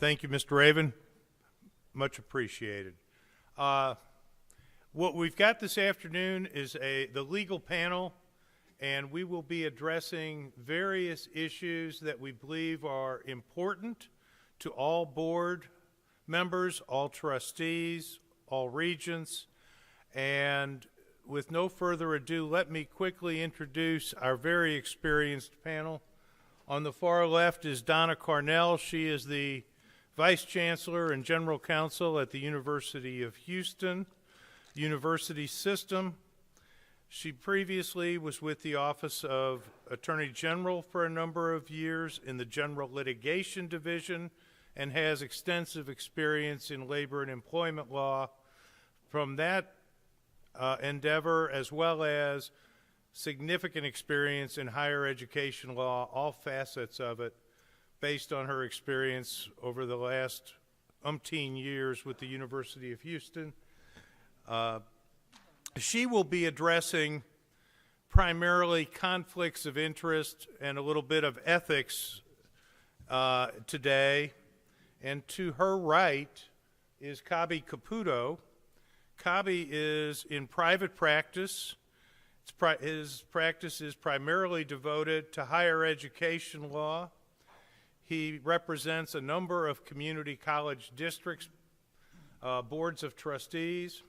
Thank you, Mr. Raven. Much appreciated. What we've got this afternoon is the legal panel, and we will be addressing various issues that we believe are important to all board members, all trustees, all regents. And with no further ado, let me quickly introduce our very experienced panel. On the far left is Donna Carnell. She is the Vice Chancellor and General Counsel at the University of Houston University System. She previously was with the Office of Attorney General for a number of years in the General Litigation Division and has extensive experience in labor and employment law from that endeavor, as well as significant experience in higher education law, all facets of it, based on her experience over the last umpteen years with the University of Houston. She will be addressing primarily conflicts of interest and a little bit of ethics today. And to her right is Kabi Caputo. Kabi is in private practice. His practice is primarily devoted to higher education law. He represents a number of community college districts, boards of trustees,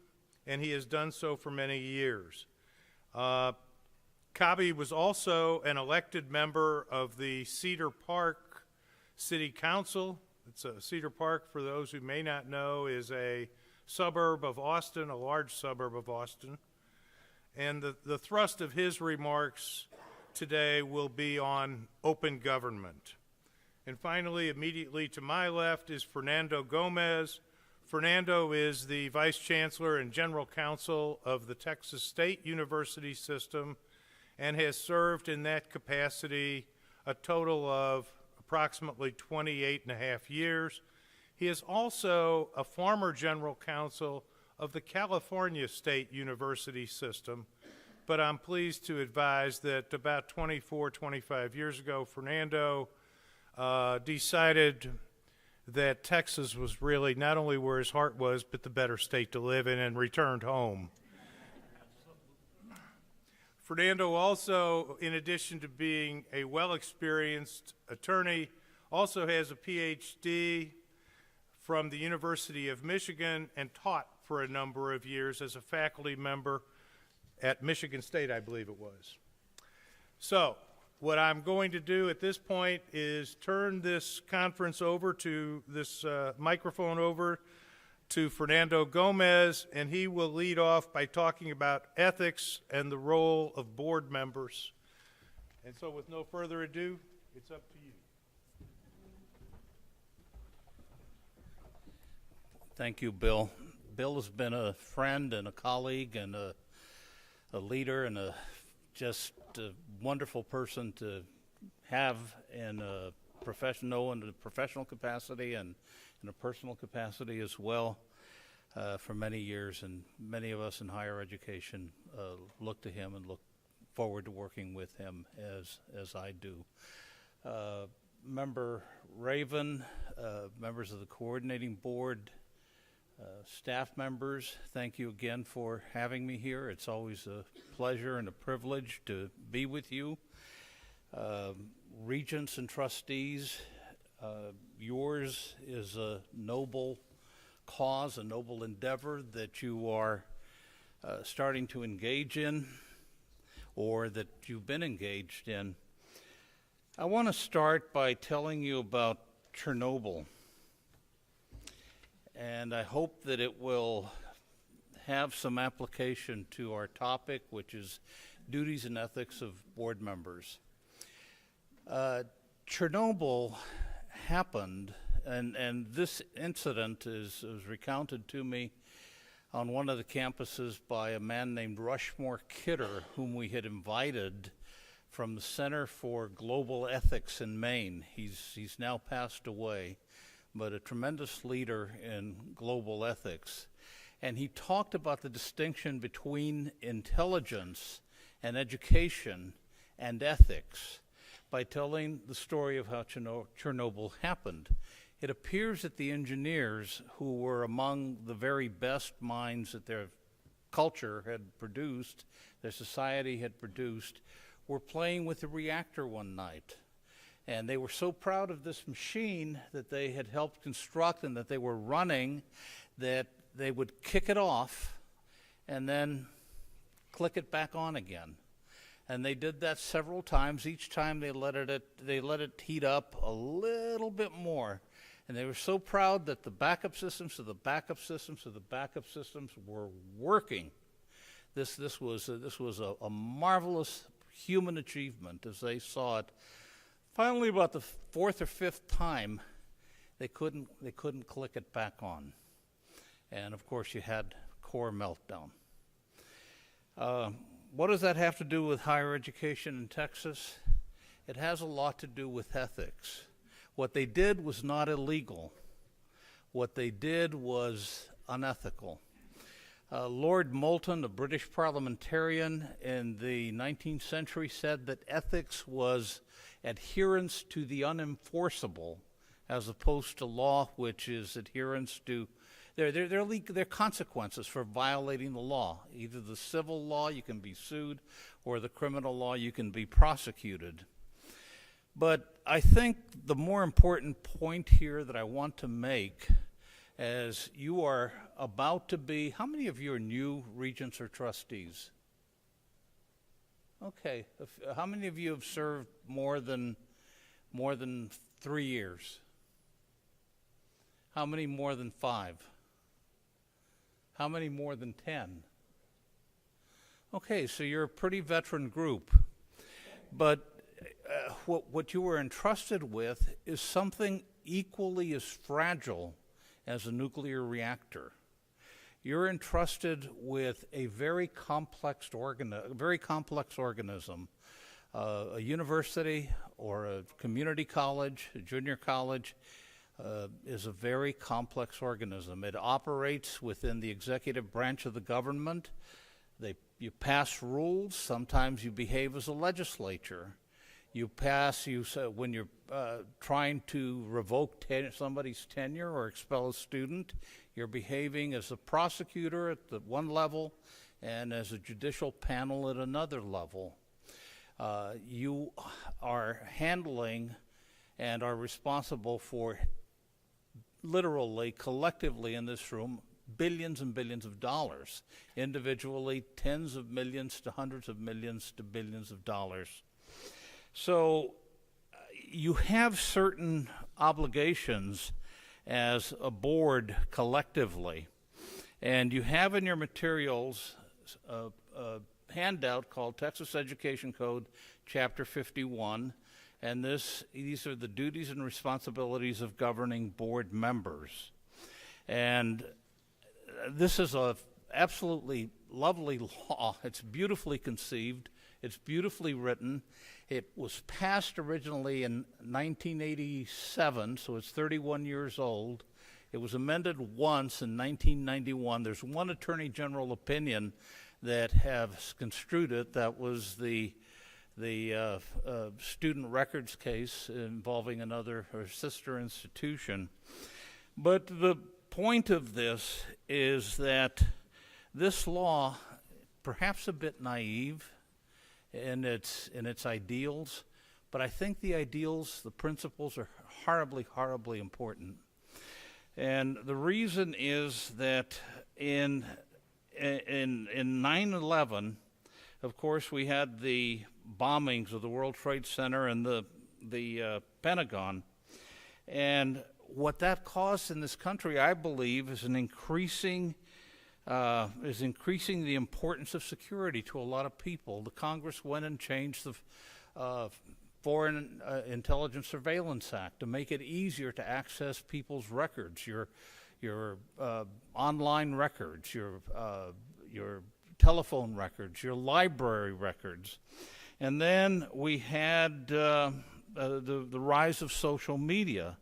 and he has done so for many years. Kabi was also an elected member of the Cedar Park City Council. Cedar Park, for those who may not know, is a suburb of Austin, a large suburb of Austin. And the thrust of his remarks today will be on open government. And finally, immediately to my left is Fernando Gomez. Fernando is the Vice Chancellor and General Counsel of the Texas State University System and has served in that capacity a total of approximately 28 and a half years. He is also a former General Counsel of the California State University System, but I'm pleased to advise that about 24, 25 years ago, Fernando decided that Texas was really not only where his heart was, but the better state to live in, and returned home. Fernando also, in addition to being a well-experienced attorney, also has a PhD from the University of Michigan and taught for a number of years as a faculty member at Michigan State, I believe it was. So, what I'm going to do at this point is turn this conference over to this microphone over to Fernando Gomez, and he will lead off by talking about ethics and the role of board members. And so with no further ado, it's up to you. Thank you, Bill. Bill has been a friend and a colleague and a leader and just a wonderful person to have in a professional capacity and in a personal capacity as well for many years. And many of us in higher education look to him and look forward to working with him as I do. Member Raven, members of the coordinating board, staff members, thank you again for having me here. It's always a pleasure and a privilege to be with you. Regents and trustees, yours is a noble cause, a noble endeavor that you are starting to engage in or that you've been engaged in. I want to start by telling you about Chernobyl. And I hope that it will have some application to our topic, which is duties and ethics of board members. Chernobyl happened, and this incident was recounted to me on one of the campuses by a man named Rushmore Kidder, whom we had invited from the Center for Global Ethics in Maine. He's now passed away, but a tremendous leader in global ethics. And he talked about the distinction between intelligence and education and ethics by telling the story of how Chernobyl happened. it appears that the engineers, who were among the very best minds that their culture had produced, their society had produced, were playing with the reactor one night. And they were so proud of this machine that they had helped construct and that they were running, that they would kick it off and then click it back on again. And they did that several times. Each time they let it heat up a little bit more. And they were so proud that the backup systems of the backup systems of the backup systems were working. This was a marvelous human achievement as they saw it. Finally, about the fourth or fifth time, they couldn't click it back on. And of course, you had core meltdown. What does that have to do with higher education in Texas? It has a lot to do with ethics. What they did was not illegal. What they did was unethical. Lord Moulton, a British parliamentarian in the 19th century, said that ethics was adherence to the unenforceable, as opposed to law, which is adherence to their consequences for violating the law. Either the civil law, you can be sued, or the criminal law, you can be prosecuted. But I think the more important point here that I want to make, as you are about to be, how many of you are new regents or trustees? Okay, how many of you have served more than 3 years? How many more than 5? How many more than 10? Okay, so you're a pretty veteran group. But what you were entrusted with is something equally as fragile as a nuclear reactor. You're entrusted with a very complex organism. A university or a community college, a junior college, is a very complex organism. It operates within the executive branch of the government. You pass rules. Sometimes you behave as a legislature. When you're trying to revoke somebody's tenure or expel a student, you're behaving as a prosecutor at the one level and as a judicial panel at another level. You are handling and are responsible for, literally, collectively in this room, billions and billions of dollars. Individually, tens of millions to hundreds of millions to billions of dollars. So you have certain obligations as a board collectively. And you have in your materials a handout called Texas Education Code, Chapter 51. And these are the duties and responsibilities of governing board members. And this is a absolutely lovely law. It's beautifully conceived. It's beautifully written. It was passed originally in 1987, so it's 31 years old. It was amended once in 1991. There's one Attorney General opinion that has construed it. That was the student records case involving another or sister institution. But the point of this is that this law, perhaps a bit naive in its ideals, but I think the ideals, the principles are horribly, horribly important. And the reason is that in 9/11, of course, we had the bombings of the World Trade Center and the Pentagon. And what that caused in this country, I believe, is increasing the importance of security to a lot of people. The Congress went and changed the Foreign Intelligence Surveillance Act to make it easier to access people's records, your online records, your telephone records, your library records. And then we had the rise of social media,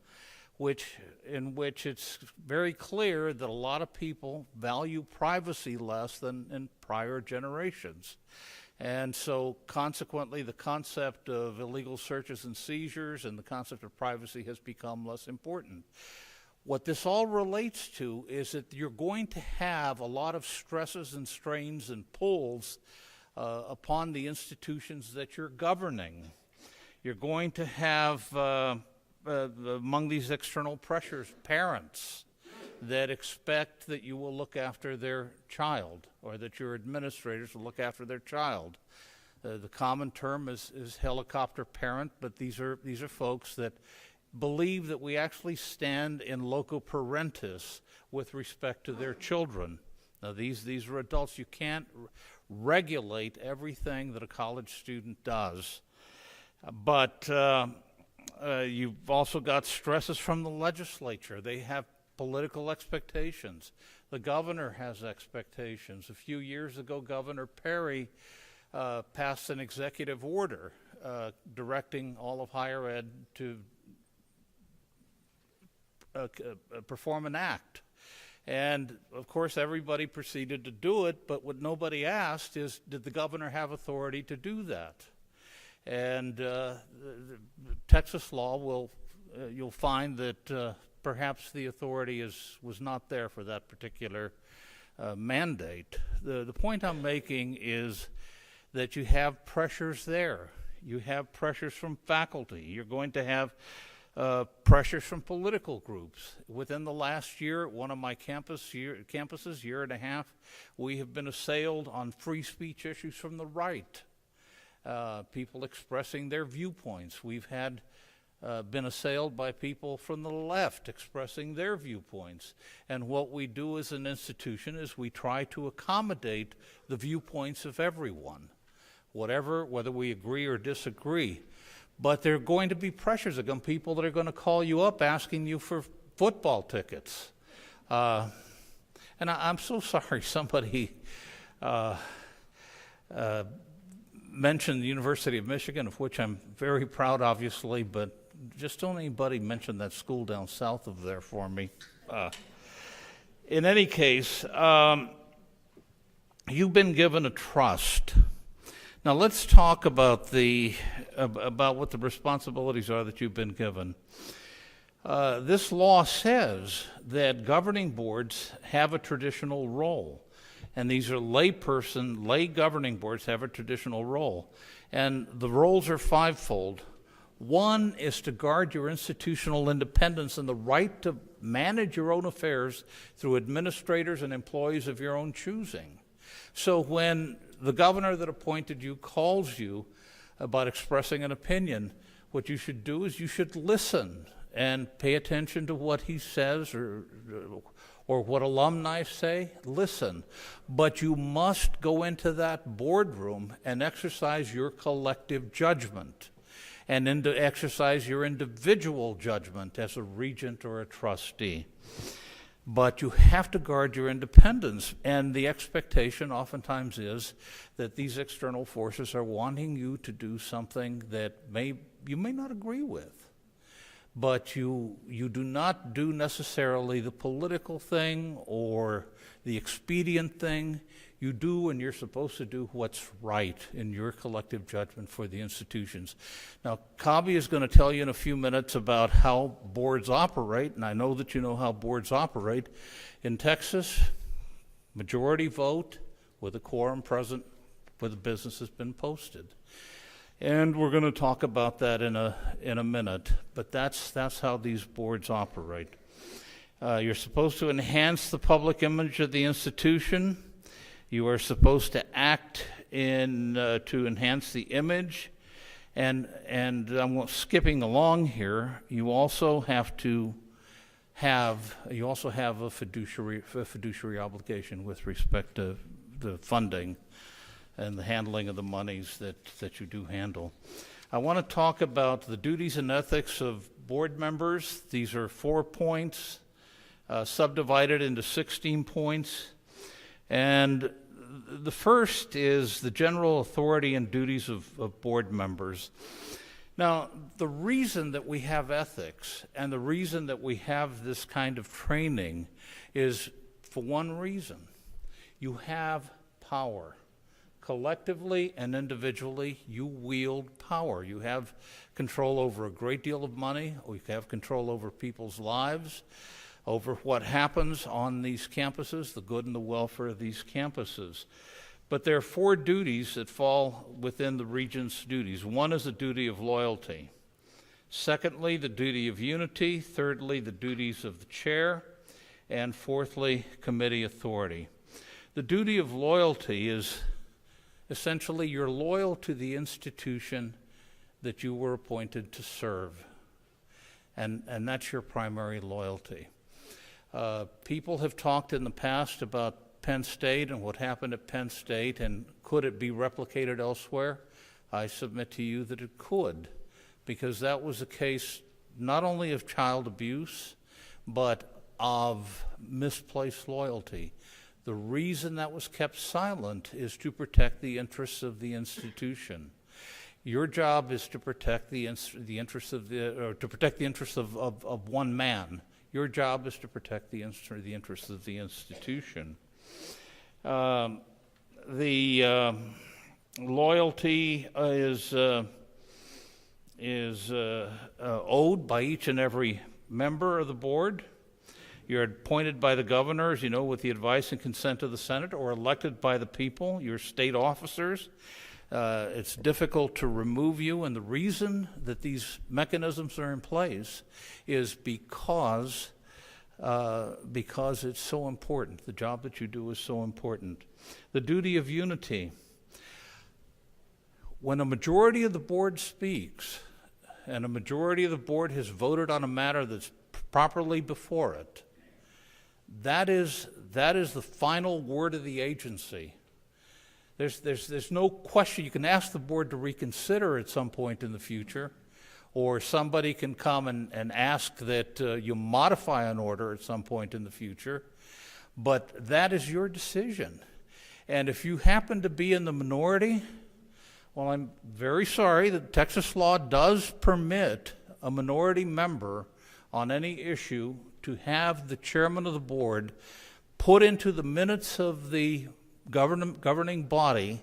in which it's very clear that a lot of people value privacy less than in prior generations. And so consequently, the concept of illegal searches and seizures and the concept of privacy has become less important. What this all relates to is that you're going to have a lot of stresses and strains and pulls upon the institutions that you're governing. You're going to have, among these external pressures, parents that expect that you will look after their child, or that your administrators will look after their child. The common term is helicopter parent, but these are folks that believe that we actually stand in loco parentis with respect to their children. Now, these are adults. You can't regulate everything that a college student does. But you've also got stresses from the legislature. They have political expectations. The governor has expectations. A few years ago, Governor Perry passed an executive order directing all of higher ed to perform an act. And, of course, everybody proceeded to do it, but what nobody asked is, did the governor have authority to do that? And the Texas law will, you'll find that perhaps the authority was not there for that particular mandate. The point I'm making is that you have pressures there. You have pressures from faculty. You're going to have pressures from political groups. Within the last year, at one of my campuses, year and a half, we have been assailed on free speech issues from the right. People expressing their viewpoints. We've had been assailed by people from the left expressing their viewpoints. And what we do as an institution is we try to accommodate the viewpoints of everyone, whether we agree or disagree. But there are going to be pressures against people that are going to call you up asking you for football tickets. And I'm so sorry somebody mentioned the University of Michigan, of which I'm very proud, obviously, but just don't anybody mention that school down south of there for me. In any case, you've been given a trust. Now let's talk about what the responsibilities are that you've been given. This law says that governing boards have a traditional role, and these are lay governing boards have a traditional role, and the roles are fivefold. One is to guard your institutional independence and the right to manage your own affairs through administrators and employees of your own choosing. So when the governor that appointed you calls you about expressing an opinion, what you should do is you should listen and pay attention to what he says or what alumni say. Listen. But you must go into that boardroom and exercise your collective judgment and exercise your individual judgment as a regent or a trustee. But you have to guard your independence, and the expectation oftentimes is that these external forces are wanting you to do something that you may not agree with. But you do not do necessarily the political thing or the expedient thing. You do, and you're supposed to do what's right in your collective judgment for the institutions. Now, Kabi is going to tell you in a few minutes about how boards operate, and I know that you know how boards operate. In Texas, majority vote with a quorum present where the business has been posted. And we're going to talk about that in a minute, but that's how these boards operate. You're supposed to enhance the public image of the institution. You are supposed to act to enhance the image, and I'm skipping along here. You also have a fiduciary obligation with respect to the funding and the handling of the monies that you do handle. I want to talk about the duties and ethics of board members. These are 4 points, subdivided into 16 points. And the first is the general authority and duties of board members. Now, the reason that we have ethics and the reason that we have this kind of training is for one reason. You have power. collectively and individually, you wield power. You have control over a great deal of money, or you have control over people's lives, over what happens on these campuses, the good and the welfare of these campuses. But there are 4 duties that fall within the regent's duties. One is the duty of loyalty. Secondly, the duty of unity. Thirdly, the duties of the chair. And fourthly, committee authority. The duty of loyalty is essentially you're loyal to the institution that you were appointed to serve. And that's your primary loyalty. People have talked in the past about Penn State and what happened at Penn State, and could it be replicated elsewhere? I submit to you that it could, because that was a case not only of child abuse, but of misplaced loyalty. The reason that was kept silent is to protect the interests of the institution. Your job is to protect the interests of one man. Your job is to protect the interests of the institution. The loyalty is owed by each and every member of the board. You're appointed by the governor, as you know, with the advice and consent of the Senate, or elected by the people. You're state officers. It's difficult to remove you, and the reason that these mechanisms are in place is because it's so important. The job that you do is so important. The duty of unity. When a majority of the board speaks, and a majority of the board has voted on a matter that's properly before it, that is the final word of the agency. There's no question. You can ask the board to reconsider at some point in the future, or somebody can come and ask that you modify an order at some point in the future, but that is your decision. And if you happen to be in the minority, well, I'm very sorry that Texas law does permit a minority member on any issue to have the chairman of the board put into the minutes of the governing body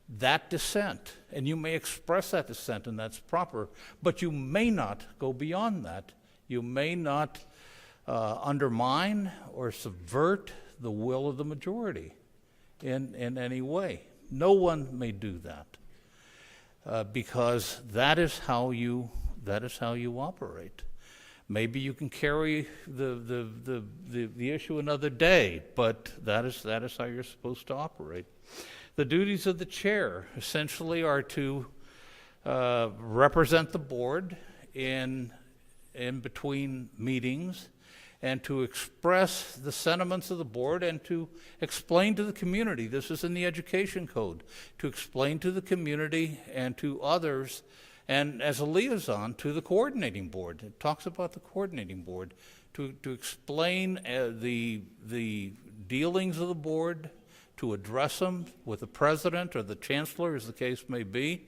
that dissent. And you may express that dissent, and that's proper, but you may not go beyond that. You may not undermine or subvert the will of the majority in any way. No one may do that, because that is how you operate. Maybe you can carry the issue another day, but that is how you're supposed to operate. The duties of the chair essentially are to represent the board in between meetings, and to express the sentiments of the board, and to explain to the community. This is in the education code, to explain to the community and to others, and as a liaison to the coordinating board. It talks about the coordinating board, to explain the dealings of the board, to address them with the president or the chancellor, as the case may be,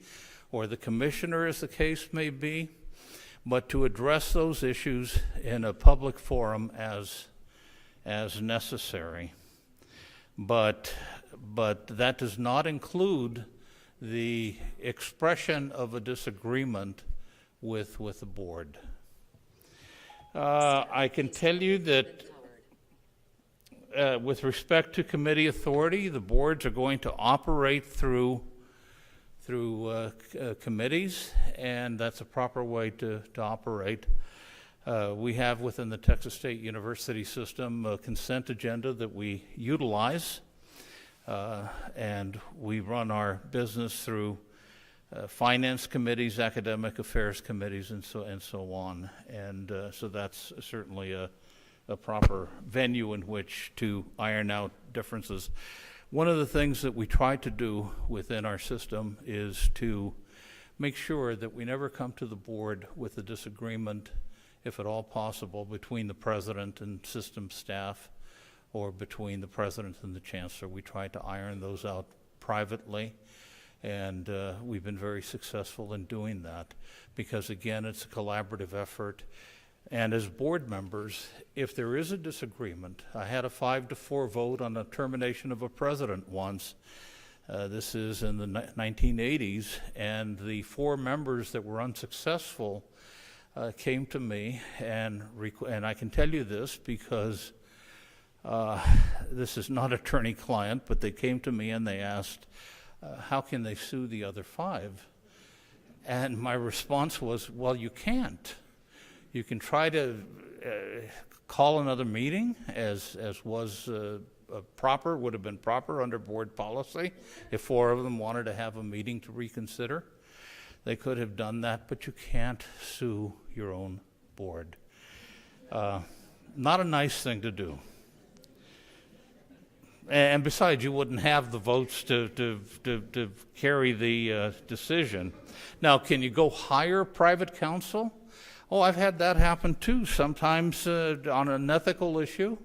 or the commissioner, as the case may be, but to address those issues in a public forum as necessary. But that does not include the expression of a disagreement with the board. I can tell you that with respect to committee authority, the boards are going to operate through committees, and that's a proper way to operate. We have within the Texas State University system a consent agenda that we utilize, and we run our business through finance committees, academic affairs committees, and so on. And so that's certainly a proper venue in which to iron out differences. One of the things that we try to do within our system is to make sure that we never come to the board with a disagreement, if at all possible, between the president and system staff, or between the president and the chancellor. We try to iron those out privately, and we've been very successful in doing that, because again, it's a collaborative effort. And as board members, if there is a disagreement, I had a 5-4 vote on the termination of a president once, This is in the 1980s, and the 4 members that were unsuccessful came to me, and I can tell you this because this is not attorney-client, but they came to me and they asked, how can they sue the other 5? And my response was, well, you can't. You can try to call another meeting, as was would have been proper under board policy. If 4 of them wanted to have a meeting to reconsider, they could have done that, but you can't sue your own board. Not a nice thing to do. And besides, you wouldn't have the votes to carry the decision. Now, can you go hire private counsel? Oh, I've had that happen too, sometimes on an ethical issue.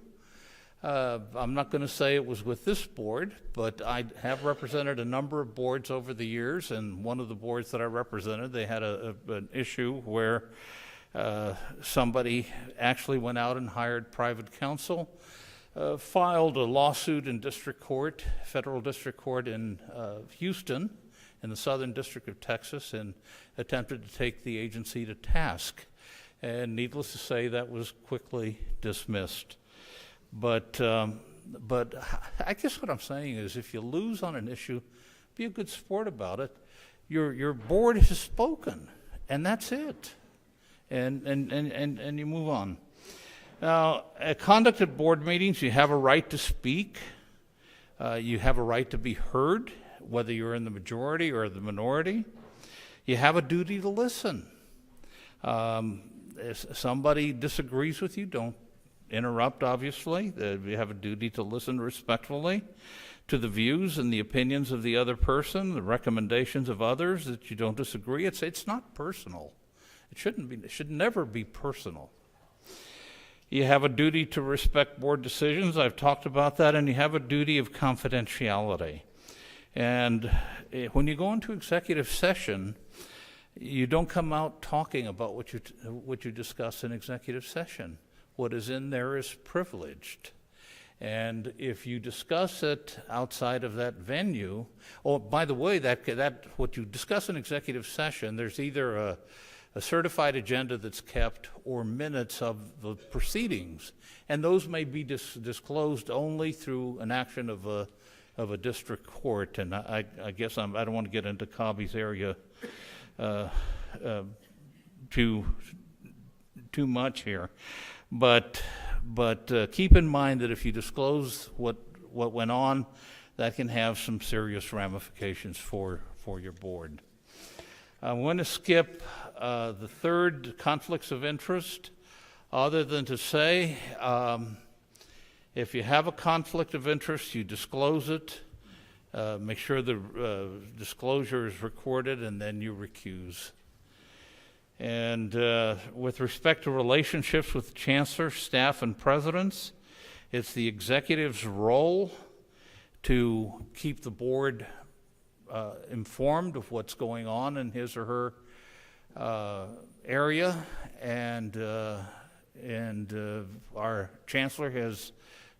I'm not going to say it was with this board, but I have represented a number of boards over the years, and one of the boards that I represented, they had an issue where somebody actually went out and hired private counsel, filed a lawsuit in district court, federal district court in Houston, in the Southern District of Texas, and attempted to take the agency to task. And needless to say, that was quickly dismissed. But I guess what I'm saying is, if you lose on an issue, be a good sport about it. Your board has spoken, and that's it. And you move on. Now, conduct at board meetings, you have a right to speak. You have a right to be heard, whether you're in the majority or the minority. You have a duty to listen. If somebody disagrees with you, don't interrupt, obviously. You have a duty to listen respectfully to the views and the opinions of the other person, the recommendations of others that you don't disagree. It's not personal. It shouldn't be. It should never be personal. You have a duty to respect board decisions. I've talked about that. And you have a duty of confidentiality. And when you go into executive session, you don't come out talking about what you discuss in executive session. What is in there is privileged. And if you discuss it outside of that venue, oh, by the way, that what you discuss in executive session, there's either a certified agenda that's kept or minutes of the proceedings. And those may be disclosed only through an action of a district court. And I guess I don't want to get into Cobby's area too much here. But keep in mind that if you disclose what went on, that can have some serious ramifications for your board. I'm going to skip the third, conflicts of interest, other than to say if you have a conflict of interest, you disclose it. Make sure the disclosure is recorded, and then you recuse. And with respect to relationships with chancellor, staff, and presidents, it's the executive's role to keep the board informed of what's going on in his or her area, and our chancellor has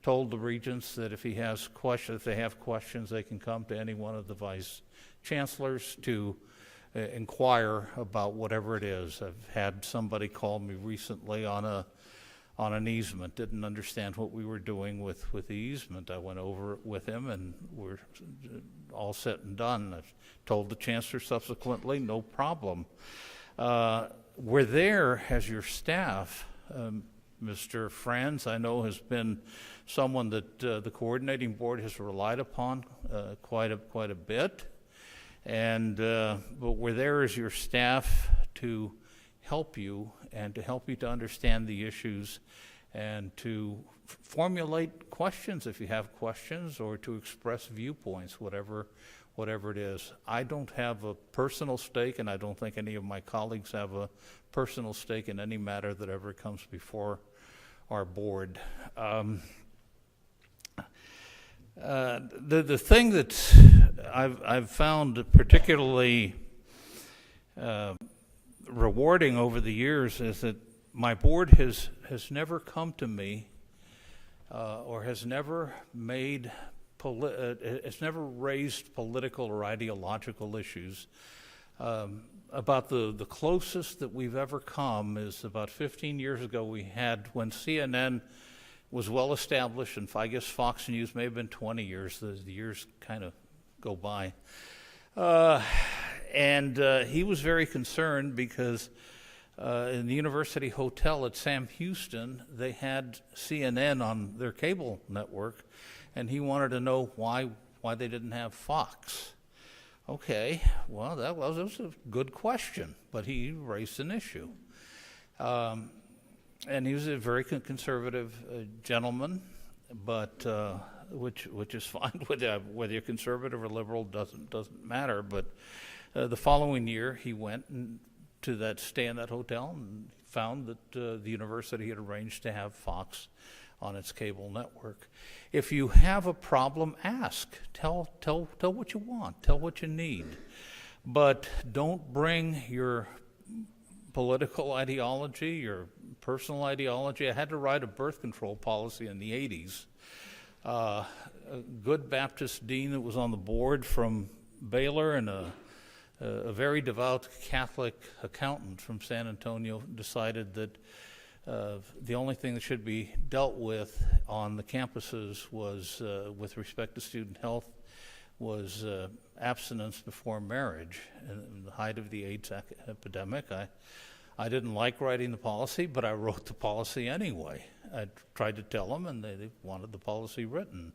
told the regents that if they have questions, they can come to any one of the vice chancellors to inquire about whatever it is. I've had somebody call me recently on an easement, didn't understand what we were doing with the easement. I went over it with him, and we're all set and done. I've told the chancellor subsequently, no problem. We're there as your staff. Mr. Franz, I know, has been someone that the coordinating board has relied upon quite a bit. And but we're there as your staff to help you, and to help you to understand the issues, and to formulate questions if you have questions, or to express viewpoints, whatever it is. I don't have a personal stake, and I don't think any of my colleagues have a personal stake in any matter that ever comes before our board. The thing that I've found particularly rewarding over the years is that my board has never come to me or has never made it's never raised political or ideological issues. About the closest that we've ever come is about 15 years ago we had, when CNN was well established, and I guess Fox News may have been 20 years, the years kind of go by. And he was very concerned because in the University Hotel at Sam Houston, they had CNN on their cable network, and he wanted to know why they didn't have Fox. Okay, well, that was a good question, but he raised an issue. And he was a very conservative gentleman, but which is fine. Whether you're conservative or liberal doesn't matter. But the following year, he went to stay in that hotel and found that the university had arranged to have Fox on its cable network. If you have a problem, ask. Tell what you want. Tell what you need. But don't bring your political ideology, your personal ideology. I had to write a birth control policy in the 80s. A good Baptist dean that was on the board from Baylor and a very devout Catholic accountant from San Antonio decided that the only thing that should be dealt with on the campuses was, with respect to student health, was abstinence before marriage. In the height of the AIDS epidemic, I didn't like writing the policy, but I wrote the policy anyway. I tried to tell them, and they wanted the policy written.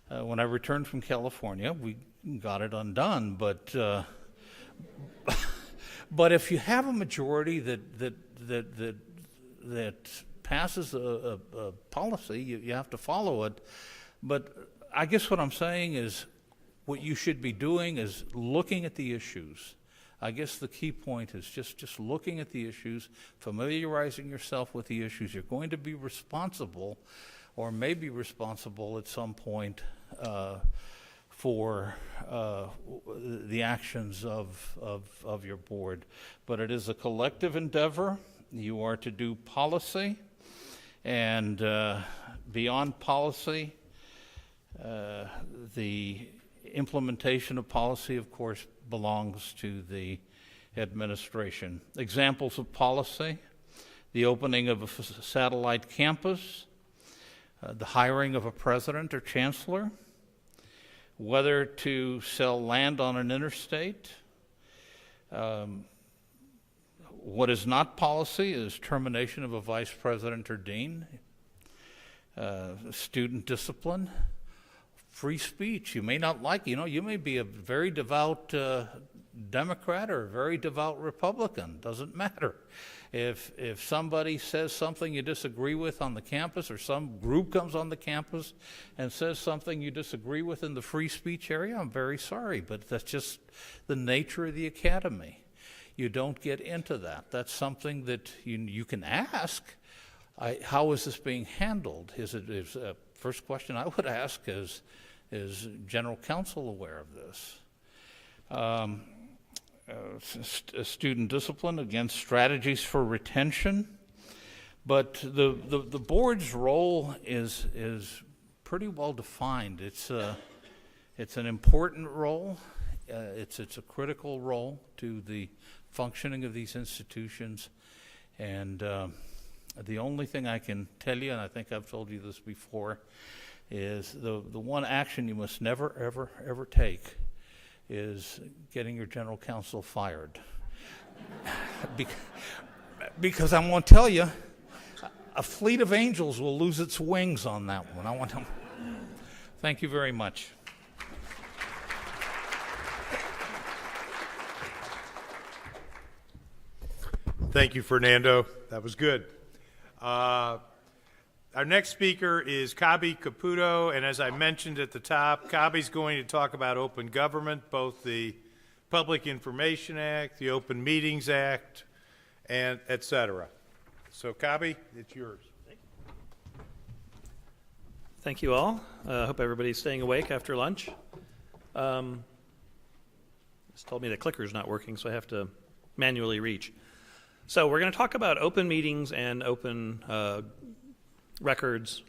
When I returned from California, we got it undone, but if you have a majority that passes a policy, you have to follow it. But I guess what I'm saying is, what you should be doing is looking at the issues. I guess the key point is just looking at the issues, familiarizing yourself with the issues. You're going to be responsible, or may be responsible at some point, for the actions of your board. But it is a collective endeavor. You are to do policy, and beyond policy, the implementation of policy, of course, belongs to the administration. Examples of policy: the opening of a satellite campus, the hiring of a president or chancellor, whether to sell land on an interstate. What is not policy is termination of a vice president or dean, student discipline, free speech. You may not like, you may be a very devout Democrat or a very devout Republican. Doesn't matter. If somebody says something you disagree with on the campus, or some group comes on the campus and says something you disagree with in the free speech area, I'm very sorry, but that's just the nature of the academy. You don't get into that. That's something that you can ask. How is this being handled? First question I would ask is General Counsel aware of this? Student discipline, again, strategies for retention. But the board's role is pretty well defined. It's an important role. It's a critical role to the functioning of these institutions. And the only thing I can tell you, and I think I've told you this before, is the one action you must never, ever, ever take is getting your general counsel fired. Because I won't tell you, a fleet of angels will lose its wings on that one. I want to thank you very much. Thank you, Fernando. That was good. Our next speaker is Kabi Caputo, and as I mentioned at the top, Kabi's going to talk about open government, both the Public Information Act, the Open Meetings Act, and et cetera. So, Kabi, it's yours. Thank you all. I hope everybody's staying awake after lunch. It's told me the clicker's not working, so I have to manually reach. So we're going to talk about open meetings and open records.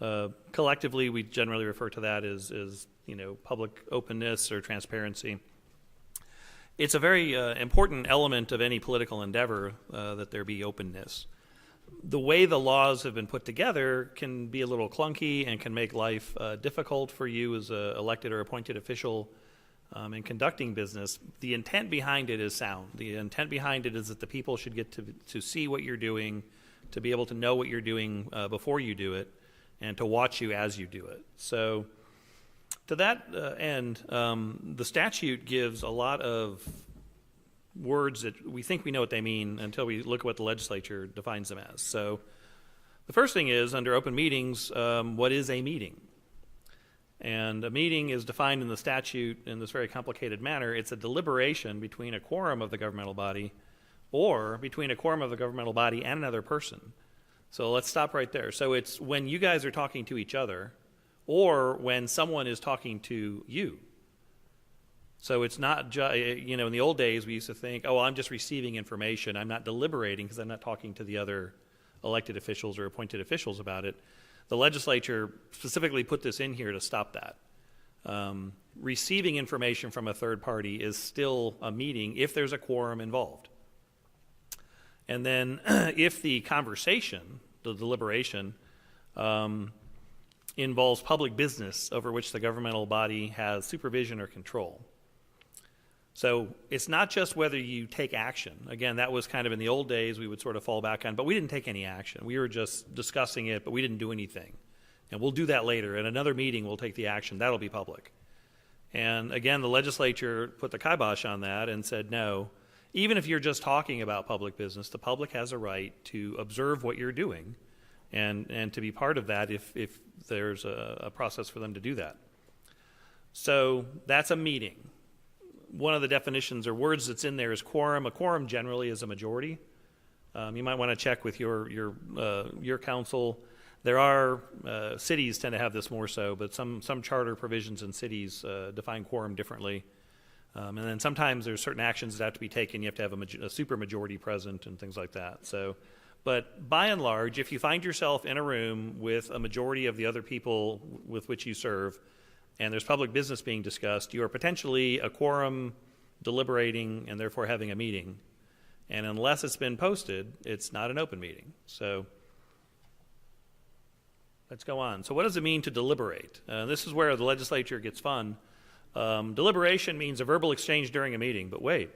Collectively, we generally refer to that as public openness or transparency. It's a very important element of any political endeavor that there be openness. The way the laws have been put together can be a little clunky and can make life difficult for you as an elected or appointed official in conducting business. The intent behind it is sound. The intent behind it is that the people should get to see what you're doing, to be able to know what you're doing before you do it, and to watch you as you do it. So to that end, the statute gives a lot of words that we think we know what they mean until we look at what the legislature defines them as. So the first thing is, under open meetings, what is a meeting? And a meeting is defined in the statute in this very complicated manner. It's a deliberation between a quorum of the governmental body or between a quorum of the governmental body and another person. So let's stop right there. So it's when you guys are talking to each other or when someone is talking to you. So it's not in the old days we used to think, oh, I'm just receiving information. I'm not deliberating because I'm not talking to the other elected officials or appointed officials about it. The legislature specifically put this in here to stop that. Receiving information from a third party is still a meeting if there's a quorum involved. And then if the conversation, the deliberation, involves public business over which the governmental body has supervision or control. So it's not just whether you take action. Again, that was kind of in the old days we would sort of fall back on, but we didn't take any action. We were just discussing it, but we didn't do anything. And we'll do that later. In another meeting, we'll take the action. That'll be public. And again, the legislature put the kibosh on that and said, no, even if you're just talking about public business, the public has a right to observe what you're doing and to be part of that if there's a process for them to do that. So that's a meeting. One of the definitions or words that's in there is quorum. A quorum generally is a majority. You might want to check with your council. There are cities tend to have this more so, but some charter provisions in cities define quorum differently. And then sometimes there's certain actions that have to be taken. You have to have a supermajority present and things like that. So, but by and large, if you find yourself in a room with a majority of the other people with which you serve, and there's public business being discussed, you are potentially a quorum deliberating and therefore having a meeting. And unless it's been posted, it's not an open meeting. So let's go on. So what does it mean to deliberate? This is where the legislature gets fun. Deliberation means a verbal exchange during a meeting, but wait.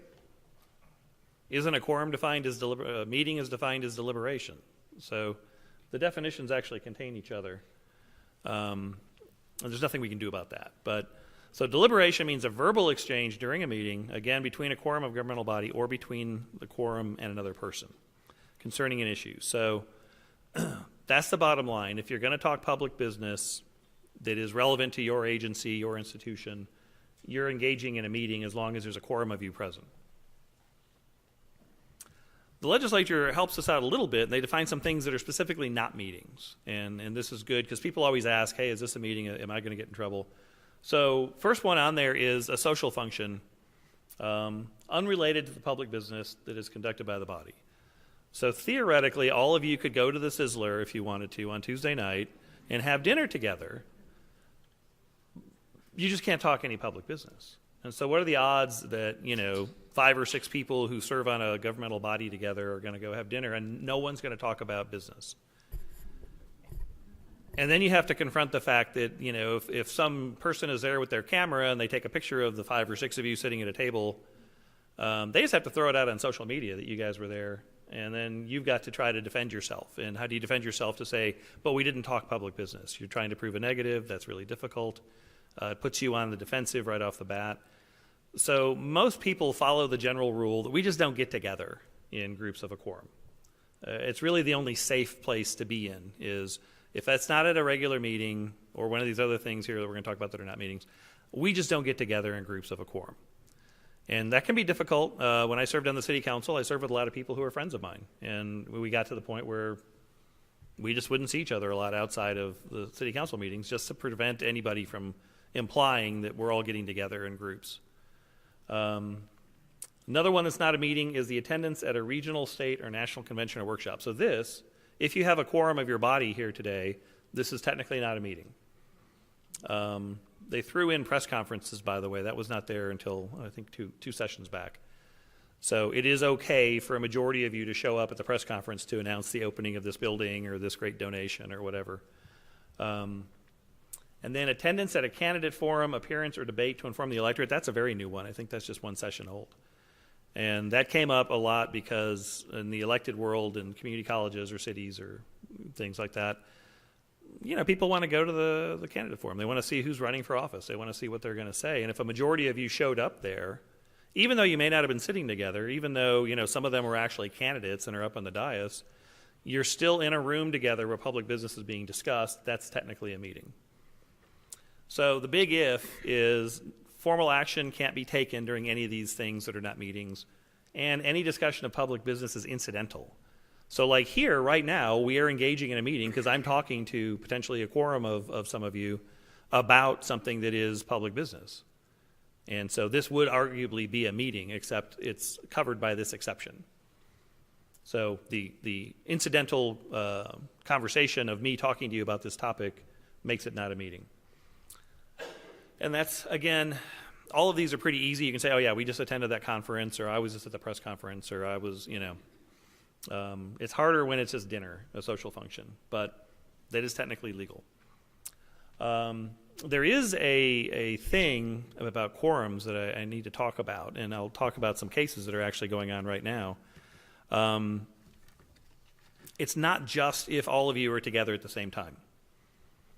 Isn't a quorum defined as a meeting is defined as deliberation? So the definitions actually contain each other. And there's nothing we can do about that. So deliberation means a verbal exchange during a meeting, again, between a quorum of governmental body or between the quorum and another person concerning an issue. So that's the bottom line. If you're going to talk public business that is relevant to your agency, your institution, you're engaging in a meeting as long as there's a quorum of you present. The legislature helps us out a little bit, and they define some things that are specifically not meetings. And this is good because people always ask, hey, is this a meeting? Am I going to get in trouble? So first one on there is a social function unrelated to the public business that is conducted by the body. So theoretically, all of you could go to the Sizzler if you wanted to on Tuesday night and have dinner together. You just can't talk any public business. And so what are the odds that, 5 or 6 people who serve on a governmental body together are going to go have dinner and no one's going to talk about business? And then you have to confront the fact that, if some person is there with their camera and they take a picture of the 5 or 6 of you sitting at a table, they just have to throw it out on social media that you guys were there. And then you've got to try to defend yourself. And how do you defend yourself to say, but we didn't talk public business? You're trying to prove a negative. That's really difficult. It puts you on the defensive right off the bat. So most people follow the general rule that we just don't get together in groups of a quorum. It's really the only safe place to be in is if that's not at a regular meeting or one of these other things here that we're going to talk about that are not meetings, we just don't get together in groups of a quorum. And that can be difficult. When I served on the city council, I served with a lot of people who are friends of mine. And we got to the point where we just wouldn't see each other a lot outside of the city council meetings just to prevent anybody from implying that we're all getting together in groups. Another one that's not a meeting is the attendance at a regional, state, or national convention or workshop. So this, if you have a quorum of your body here today, this is technically not a meeting. They threw in press conferences, by the way. That was not there until, I think, two sessions back. So it is okay for a majority of you to show up at the press conference to announce the opening of this building or this great donation or whatever. And then attendance at a candidate forum, appearance, or debate to inform the electorate, that's a very new one. I think that's just one session old. And that came up a lot because in the elected world in community colleges or cities or things like that, you know, people want to go to the candidate forum. They want to see who's running for office. They want to see what they're going to say. And if a majority of you showed up there, even though you may not have been sitting together, even though, you know, some of them were actually candidates and are up on the dais, you're still in a room together where public business is being discussed. That's technically a meeting. So the big if is formal action can't be taken during any of these things that are not meetings, and any discussion of public business is incidental. So like here, right now, we are engaging in a meeting because I'm talking to potentially a quorum of some of you about something that is public business. And so this would arguably be a meeting, except it's covered by this exception. So the incidental conversation of me talking to you about this topic makes it not a meeting. And that's, again, all of these are pretty easy. You can say, oh yeah, we just attended that conference, or I was just at the press conference, or I was, you know. It's harder when it's just dinner, a social function, but that is technically legal. There is a thing about quorums that I need to talk about, and I'll talk about some cases that are actually going on right now. It's not just if all of you are together at the same time.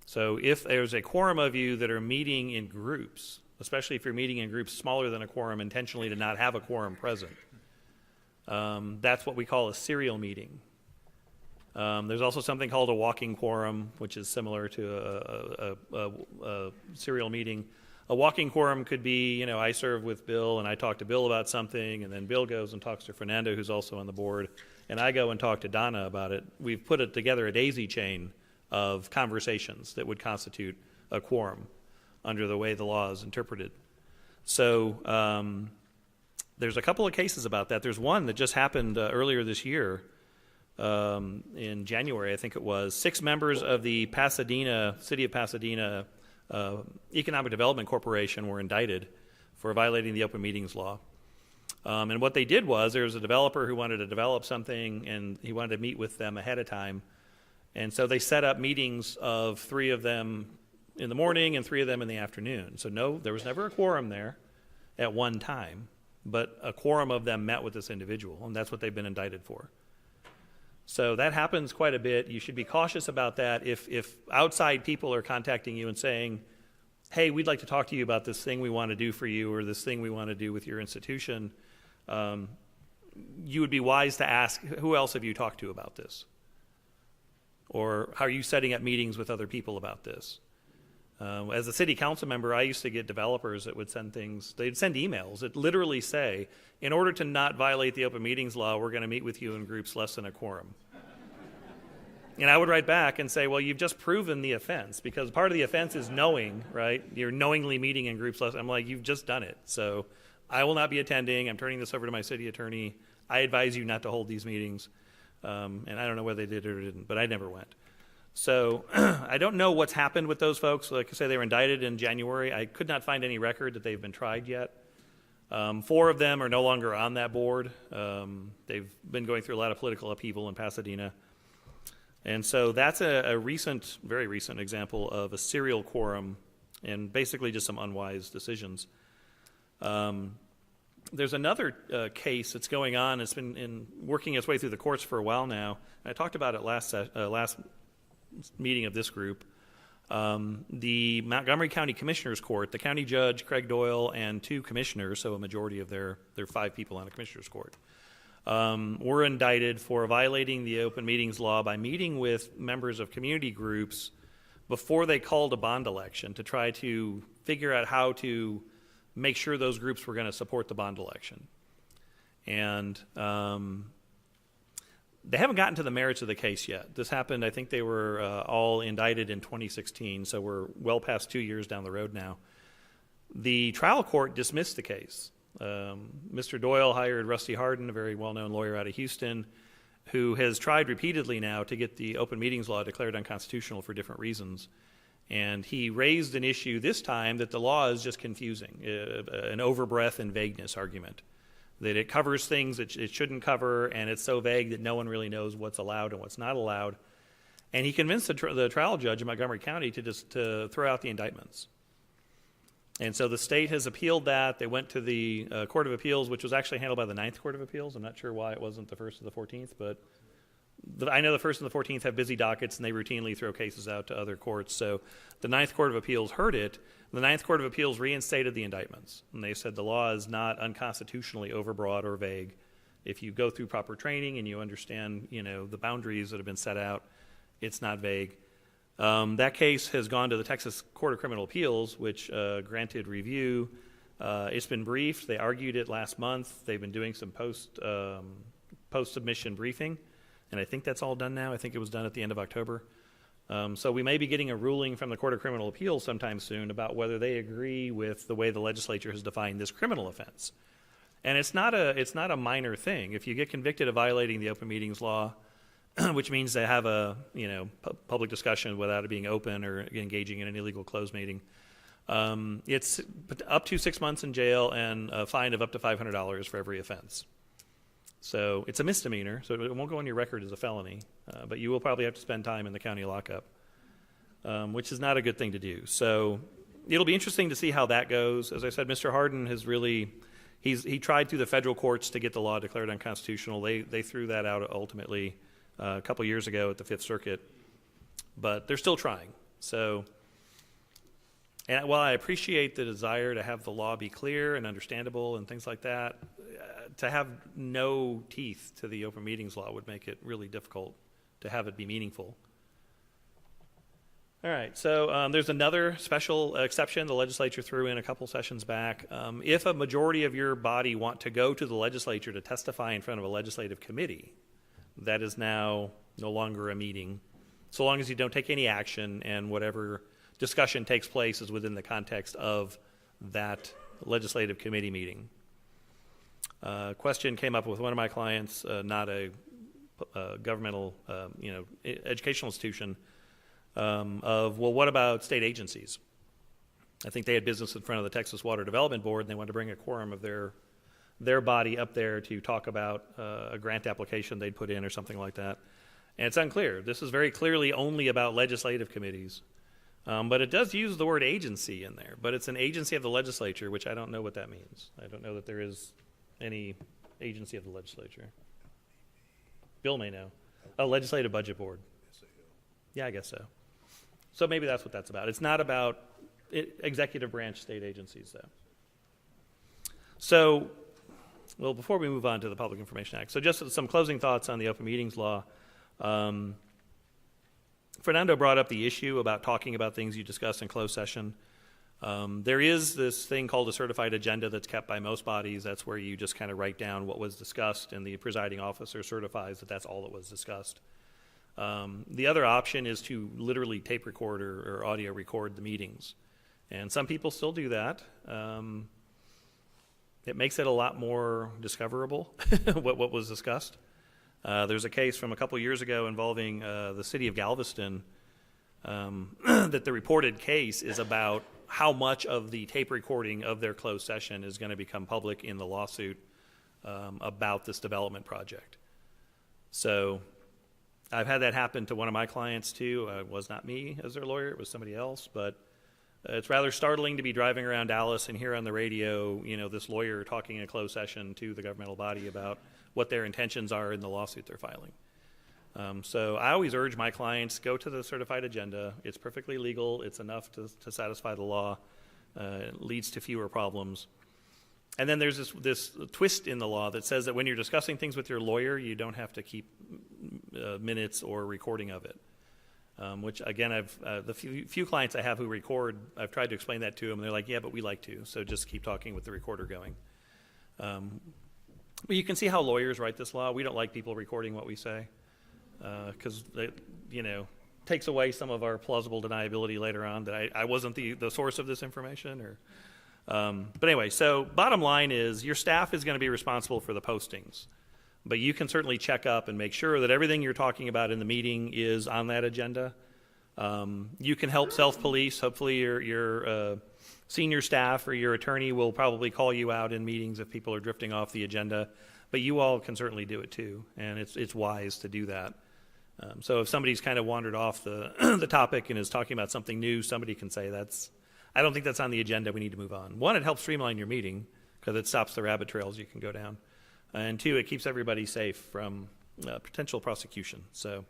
So if there's a quorum of you that are meeting in groups, especially if you're meeting in groups smaller than a quorum intentionally to not have a quorum present, that's what we call a serial meeting. There's also something called a walking quorum, which is similar to a serial meeting. A walking quorum could be, you know, I serve with Bill and I talk to Bill about something, and then Bill goes and talks to Fernando, who's also on the board, and I go and talk to Donna about it. We've put it together a daisy chain of conversations that would constitute a quorum under the way the law is interpreted. So there's a couple of cases about that. There's one that just happened earlier this year. In January, I think it was, 6 members of the City of Pasadena Economic Development Corporation were indicted for violating the open meetings law. And what they did was, there was a developer who wanted to develop something, and he wanted to meet with them ahead of time. And so they set up meetings of 3 of them in the morning and 3 of them in the afternoon. So no, there was never a quorum there at one time, but a quorum of them met with this individual, and that's what they've been indicted for. So that happens quite a bit. You should be cautious about that. If outside people are contacting you and saying, hey, we'd like to talk to you about this thing we want to do for you, or this thing we want to do with your institution, you would be wise to ask, who else have you talked to about this? Or how are you setting up meetings with other people about this? As a city council member, I used to get developers that would send things, they'd send emails that literally say, in order to not violate the open meetings law, we're going to meet with you in groups less than a quorum. And I would write back and say, well, you've just proven the offense, because part of the offense is knowing, right? You're knowingly meeting in groups less. I'm like, you've just done it. So I will not be attending. I'm turning this over to my city attorney. I advise you not to hold these meetings. And I don't know whether they did or didn't, but I never went. So I don't know what's happened with those folks. Like I say, they were indicted in January. I could not find any record that they've been tried yet. 4 of them are no longer on that board. They've been going through a lot of political upheaval in Pasadena. And so that's a recent, very recent example of a serial quorum and basically just some unwise decisions. There's another case that's going on. It's been working its way through the courts for a while now. I talked about it last meeting of this group. The Montgomery County Commissioners Court, the county judge, Craig Doyle, and 2 commissioners, so a majority of their 5 people on the Commissioners Court, were indicted for violating the open meetings law by meeting with members of community groups before they called a bond election to try to figure out how to make sure those groups were going to support the bond election. And they haven't gotten to the merits of the case yet. This happened, I think they were all indicted in 2016, so we're well past 2 years down the road now. The trial court dismissed the case. Mr. Doyle hired Rusty Harden, a very well-known lawyer out of Houston, who has tried repeatedly now to get the open meetings law declared unconstitutional for different reasons. And he raised an issue this time that the law is just confusing, an overbreadth and vagueness argument, that it covers things that it shouldn't cover, and it's so vague that no one really knows what's allowed and what's not allowed. And he convinced the trial judge in Montgomery County to throw out the indictments. And so the state has appealed that. They went to the Court of Appeals, which was actually handled by the Ninth Court of Appeals. I'm not sure why it wasn't the 1st or the 14th, but I know the 1st and the 14th have busy dockets, and they routinely throw cases out to other courts. So the Ninth Court of Appeals heard it. The Ninth Court of Appeals reinstated the indictments, and they said the law is not unconstitutionally overbroad or vague. If you go through proper training and you understand, the boundaries that have been set out, it's not vague. That case has gone to the Texas Court of Criminal Appeals, which granted review. It's been briefed. They argued it last month. They've been doing some post-submission briefing, and I think that's all done now. I think it was done at the end of October. So we may be getting a ruling from the Court of Criminal Appeals sometime soon about whether they agree with the way the legislature has defined this criminal offense. And it's not a minor thing. If you get convicted of violating the open meetings law, which means they have a public discussion without it being open or engaging in an illegal closed meeting, it's up to 6 months in jail and a fine of up to $500 for every offense. So it's a misdemeanor, so it won't go on your record as a felony, but you will probably have to spend time in the county lockup, which is not a good thing to do. So it'll be interesting to see how that goes. As I said, Mr. Hardin has he tried through the federal courts to get the law declared unconstitutional. They threw that out ultimately a couple years ago at the Fifth Circuit, but they're still trying. So, and while I appreciate the desire to have the law be clear and understandable and things like that, to have no teeth to the open meetings law would make it really difficult to have it be meaningful. All right, so there's another special exception the legislature threw in a couple sessions back. If a majority of your body want to go to the legislature to testify in front of a legislative committee, that is now no longer a meeting, so long as you don't take any action and whatever discussion takes place is within the context of that legislative committee meeting. Question came up with one of my clients, not a governmental, educational institution, of, well, what about state agencies? I think they had business in front of the Texas Water Development Board, and they wanted to bring a quorum of their body up there to talk about a grant application they'd put in or something like that. And it's unclear. This is very clearly only about legislative committees. But it does use the word agency in there. But it's an agency of the legislature, which I don't know what that means. I don't know that there is any agency of the legislature. Bill may know. Oh, Legislative Budget Board. Yeah, I guess so. So maybe that's what that's about. It's not about executive branch state agencies, though. So, well, before we move on to the Public Information Act, so just some closing thoughts on the open meetings law. Fernando brought up the issue about talking about things you discussed in closed session. There is this thing called a certified agenda that's kept by most bodies. That's where you just kind of write down what was discussed, and the presiding officer certifies that that's all that was discussed. The other option is to literally tape record or audio record the meetings. And some people still do that. It makes it a lot more discoverable, what was discussed. There's a case from a couple years ago involving the city of Galveston that the reported case is about how much of the tape recording of their closed session is going to become public in the lawsuit about this development project. So I've had that happen to one of my clients too. It was not me as their lawyer, it was somebody else, but it's rather startling to be driving around Dallas and hear on the radio, this lawyer talking in a closed session to the governmental body about what their intentions are in the lawsuit they're filing. So I always urge my clients, go to the certified agenda. It's perfectly legal. It's enough to satisfy the law. It leads to fewer problems. And then there's this twist in the law that says that when you're discussing things with your lawyer, you don't have to keep minutes or recording of it. Which, again, the few clients I have who record, I've tried to explain that to them, and they're like, yeah, but we like to, so just keep talking with the recorder going. But you can see how lawyers write this law. We don't like people recording what we say because it, takes away some of our plausible deniability later on that I wasn't the source of this information. But anyway, so bottom line is your staff is going to be responsible for the postings. But you can certainly check up and make sure that everything you're talking about in the meeting is on that agenda. You can help self-police. Hopefully your senior staff or your attorney will probably call you out in meetings if people are drifting off the agenda. But you all can certainly do it too, and it's wise to do that. So if somebody's kind of wandered off the the topic and is talking about something new, somebody can say, I don't think that's on the agenda, we need to move on. One, it helps streamline your meeting because it stops the rabbit trails you can go down. And two, it keeps everybody safe from potential prosecution. So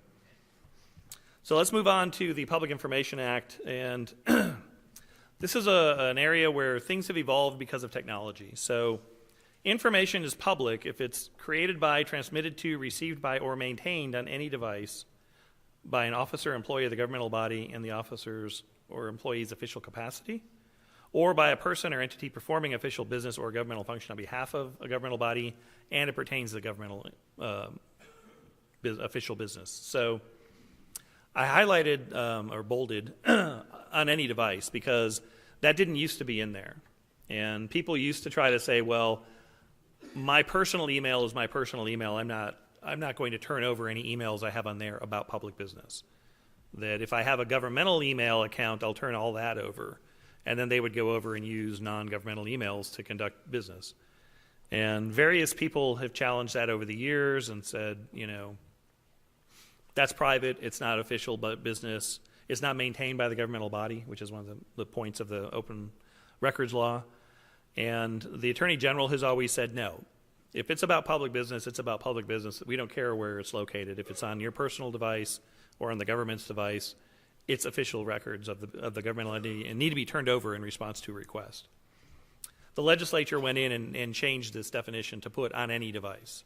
let's move on to the Public Information Act. And this is an area where things have evolved because of technology. So information is public if it's created by, transmitted to, received by, or maintained on any device by an officer or employee of the governmental body in the officer's or employee's official capacity, or by a person or entity performing official business or governmental function on behalf of a governmental body, and it pertains to the governmental official business. So I highlighted or bolded on any device because that didn't used to be in there. And people used to try to say, well, my personal email is my personal email. I'm not going to turn over any emails I have on there about public business. That if I have a governmental email account, I'll turn all that over. And then they would go over and use non-governmental emails to conduct business. And various people have challenged that over the years and said, that's private, it's not official business, it's not maintained by the governmental body, which is one of the points of the open records law. And the Attorney General has always said no. If it's about public business, it's about public business. We don't care where it's located. If it's on your personal device or on the government's device, it's official records of the governmental entity and need to be turned over in response to a request. The legislature went in and changed this definition to put on any device.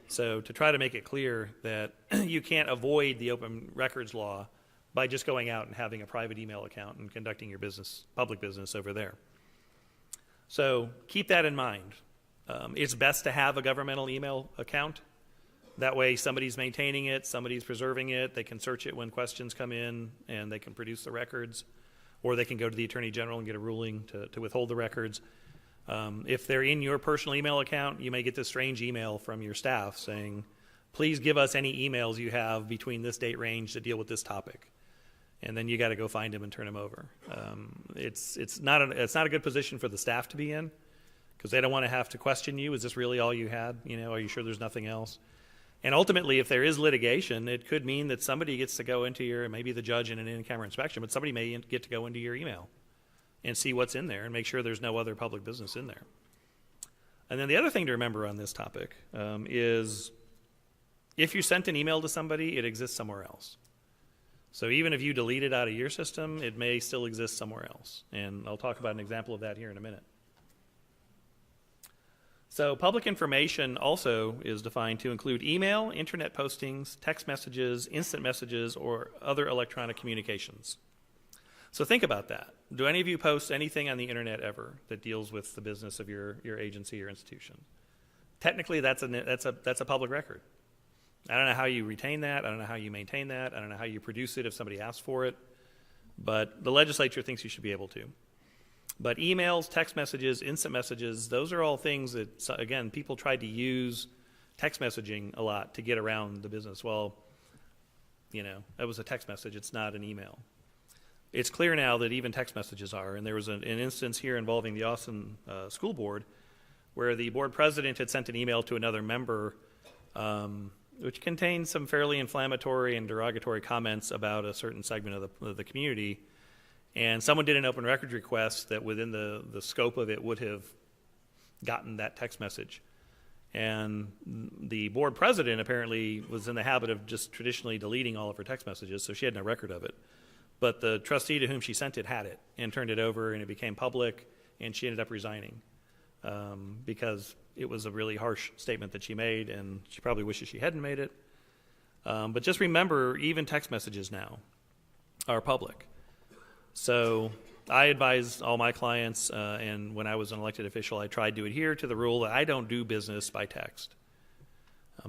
So to try to make it clear that you can't avoid the open records law by just going out and having a private email account and conducting your business, public business over there. So keep that in mind. It's best to have a governmental email account. That way somebody's maintaining it, somebody's preserving it, they can search it when questions come in and they can produce the records, or they can go to the Attorney General and get a ruling to withhold the records. If they're in your personal email account, you may get this strange email from your staff saying, please give us any emails you have between this date range that deal with this topic. And then you got to go find them and turn them over. It's not a good position for the staff to be in because they don't want to have to question you. Is this really all you had? Are you sure there's nothing else? And ultimately, if there is litigation, it could mean that somebody gets to go into your, maybe the judge in an in-camera inspection, but somebody may get to go into your email and see what's in there and make sure there's no other public business in there. And then the other thing to remember on this topic is if you sent an email to somebody, it exists somewhere else. So even if you delete it out of your system, it may still exist somewhere else. And I'll talk about an example of that here in a minute. So public information also is defined to include email, internet postings, text messages, instant messages, or other electronic communications. So think about that. Do any of you post anything on the internet ever that deals with the business of your agency or institution? Technically, that's a public record. I don't know how you retain that. I don't know how you maintain that. I don't know how you produce it if somebody asks for it. But the legislature thinks you should be able to. But emails, text messages, instant messages, those are all things that, again, people tried to use text messaging a lot to get around the business. Well, that was a text message. It's not an email. It's clear now that even text messages are. And there was an instance here involving the Austin School Board where the board president had sent an email to another member which contained some fairly inflammatory and derogatory comments about a certain segment of the community. And someone did an open records request that within the scope of it would have gotten that text message. And the board president apparently was in the habit of just traditionally deleting all of her text messages, so she had no record of it. But the trustee to whom she sent it had it and turned it over, and it became public, and she ended up resigning because it was a really harsh statement that she made, and she probably wishes she hadn't made it. But just remember, even text messages now are public. So I advise all my clients, and when I was an elected official, I tried to adhere to the rule that I don't do business by text.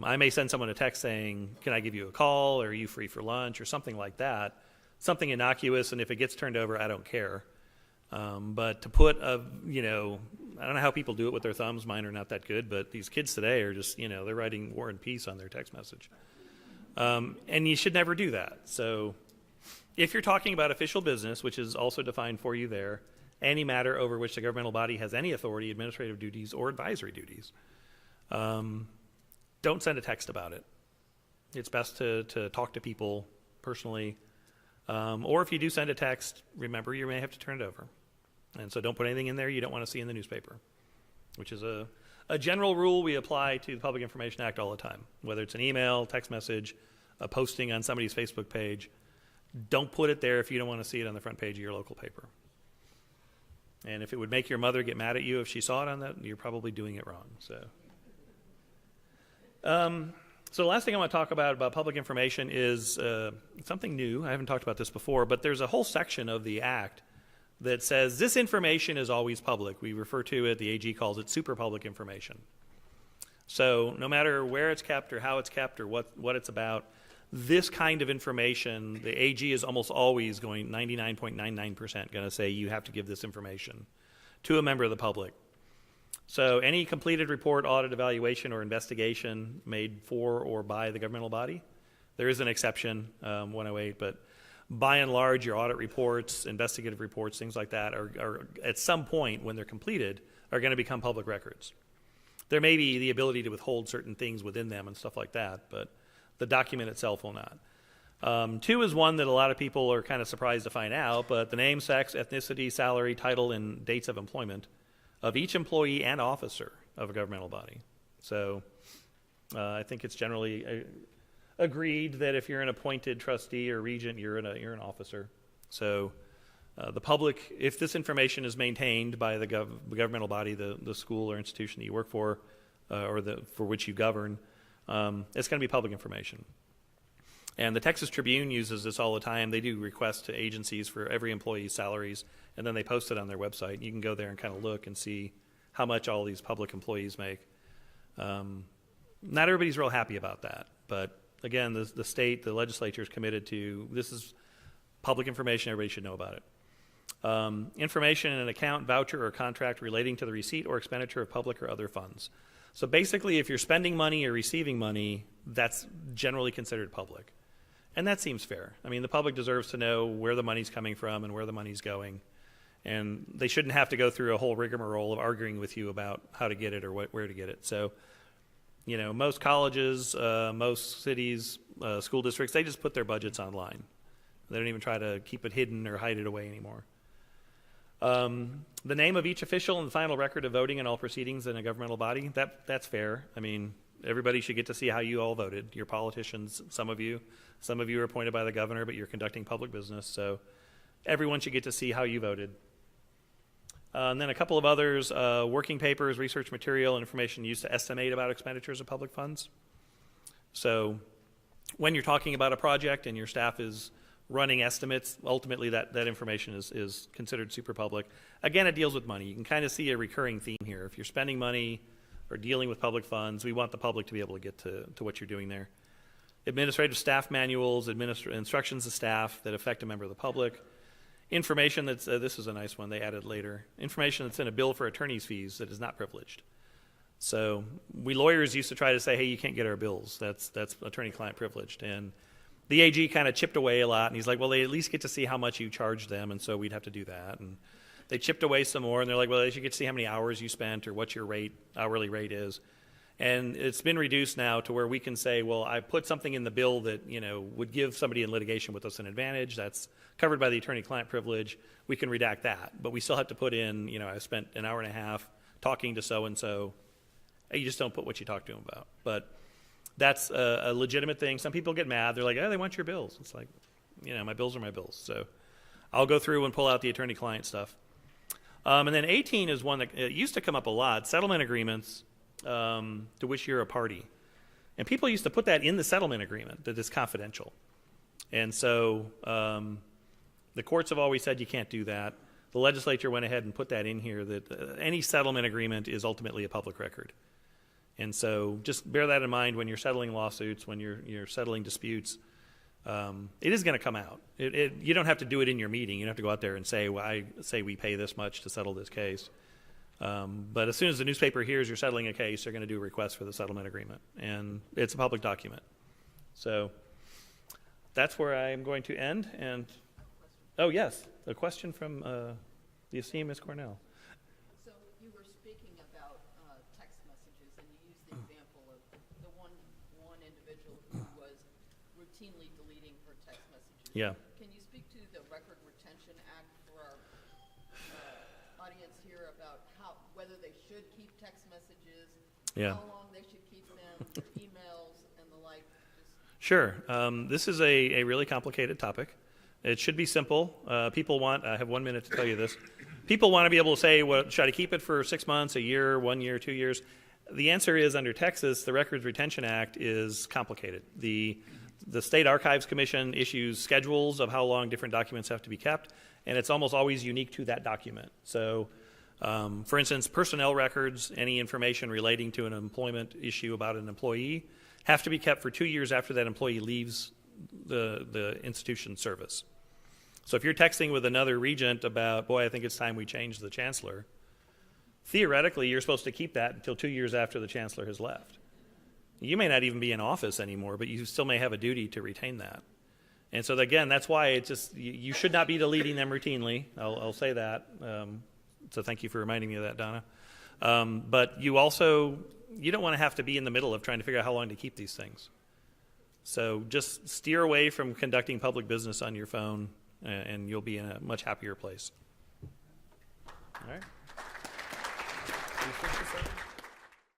I may send someone a text saying, can I give you a call, or are you free for lunch, or something like that, something innocuous, and if it gets turned over, I don't care. But to put I don't know how people do it with their thumbs. Mine are not that good, but these kids today are just, they're writing War and Peace on their text message. And you should never do that. So if you're talking about official business, which is also defined for you there, any matter over which the governmental body has any authority, administrative duties, or advisory duties, don't send a text about it. It's best to talk to people personally. Or if you do send a text, remember you may have to turn it over. And so don't put anything in there you don't want to see in the newspaper, which is a general rule we apply to the Public Information Act all the time, whether it's an email, text message, a posting on somebody's Facebook page. Don't put it there if you don't want to see it on the front page of your local paper. And if it would make your mother get mad at you if she saw it on that, you're probably doing it wrong. So the last thing I want to talk about public information is something new. I haven't talked about this before, but there's a whole section of the Act that says this information is always public. We refer to it, the AG calls it super public information. So no matter where it's kept or how it's kept or what it's about, this kind of information, the AG is almost always going 99.99% going to say you have to give this information to a member of the public. So any completed report, audit, evaluation, or investigation made for or by the governmental body, there is an exception, 108, but by and large, your audit reports, investigative reports, things like that are at some point when they're completed are going to become public records. There may be the ability to withhold certain things within them and stuff like that, but the document itself will not. 2 is one that a lot of people are kind of surprised to find out, but the name, sex, ethnicity, salary, title, and dates of employment of each employee and officer of a governmental body. So I think it's generally agreed that if you're an appointed trustee or regent, you're an officer. So the public, if this information is maintained by the governmental body, the school or institution that you work for, or for which you govern, it's going to be public information. And the Texas Tribune uses this all the time. They do requests to agencies for every employee's salaries, and then they post it on their website. You can go there and kind of look and see how much all these public employees make. Not everybody's real happy about that, but again, the state, the legislature is committed to this is public information. Everybody should know about it. Information in an account, voucher, or contract relating to the receipt or expenditure of public or other funds. So basically, if you're spending money or receiving money, that's generally considered public. And that seems fair. I mean, the public deserves to know where the money's coming from and where the money's going. And they shouldn't have to go through a whole rigmarole of arguing with you about how to get it or where to get it. So, most colleges, most cities, school districts, they just put their budgets online. They don't even try to keep it hidden or hide it away anymore. The name of each official and the final record of voting in all proceedings in a governmental body, that's fair. I mean, everybody should get to see how you all voted. Your politicians, some of you are appointed by the governor, but you're conducting public business, so everyone should get to see how you voted. And then a couple of others, working papers, research material, and information used to estimate about expenditures of public funds. So when you're talking about a project and your staff is running estimates, ultimately that information is considered super public. Again, it deals with money. You can kind of see a recurring theme here. If you're spending money or dealing with public funds, we want the public to be able to get to what you're doing there. Administrative staff manuals, instructions to staff that affect a member of the public. Information that's, this is a nice one they added later, information that's in a bill for attorney's fees that is not privileged. So we lawyers used to try to say, hey, you can't get our bills. That's attorney-client privileged. And the AG kind of chipped away a lot, and he's like, well, they at least get to see how much you charge them, and so we'd have to do that. And they chipped away some more, and they're like, well, they should get to see how many hours you spent or what your hourly rate is. And it's been reduced now to where we can say, well, I put something in the bill that, would give somebody in litigation with us an advantage. That's covered by the attorney-client privilege. We can redact that. But we still have to put in, I spent an hour and a half talking to so-and-so. You just don't put what you talked to them about. But that's a legitimate thing. Some people get mad. They're like, oh, they want your bills. It's like, my bills are my bills. So I'll go through and pull out the attorney-client stuff. And then 18 is one that used to come up a lot, settlement agreements to which you're a party. And people used to put that in the settlement agreement that is confidential. And so the courts have always said you can't do that. The legislature went ahead and put that in here that any settlement agreement is ultimately a public record. And so just bear that in mind when you're settling lawsuits, when you're settling disputes. It is going to come out. You don't have to do it in your meeting. You don't have to go out there and say, well, I say we pay this much to settle this case. But as soon as the newspaper hears you're settling a case, they're going to do a request for the settlement agreement, and it's a public document. So that's where I'm going to end. And oh yes, a question from the esteemed Ms. Cornell. So you were speaking about text messages, and you used the example of the one individual who was routinely deleting her text messages. Yeah. Can you speak to the Record Retention Act for our audience here about whether they should keep text messages, Yeah. how long they should keep them, their emails, and the like? Sure. This is a really complicated topic. It should be simple. People want, I have 1 minute to tell you this. People want to be able to say, well, should I keep it for 6 months, a year, 1 year, 2 years? The answer is, under Texas, the Records Retention Act is complicated. The State Archives Commission issues schedules of how long different documents have to be kept, and it's almost always unique to that document. So, for instance, personnel records, any information relating to an employment issue about an employee, have to be kept for 2 years after that employee leaves the institution service. So if you're texting with another regent about, boy, I think it's time we change the chancellor, theoretically, you're supposed to keep that until 2 years after the chancellor has left. You may not even be in office anymore, but you still may have a duty to retain that. And so again, that's why it's just, you should not be deleting them routinely. I'll say that. So thank you for reminding me of that, Donna. But you don't want to have to be in the middle of trying to figure out how long to keep these things. So just steer away from conducting public business on your phone, and you'll be in a much happier place. All right.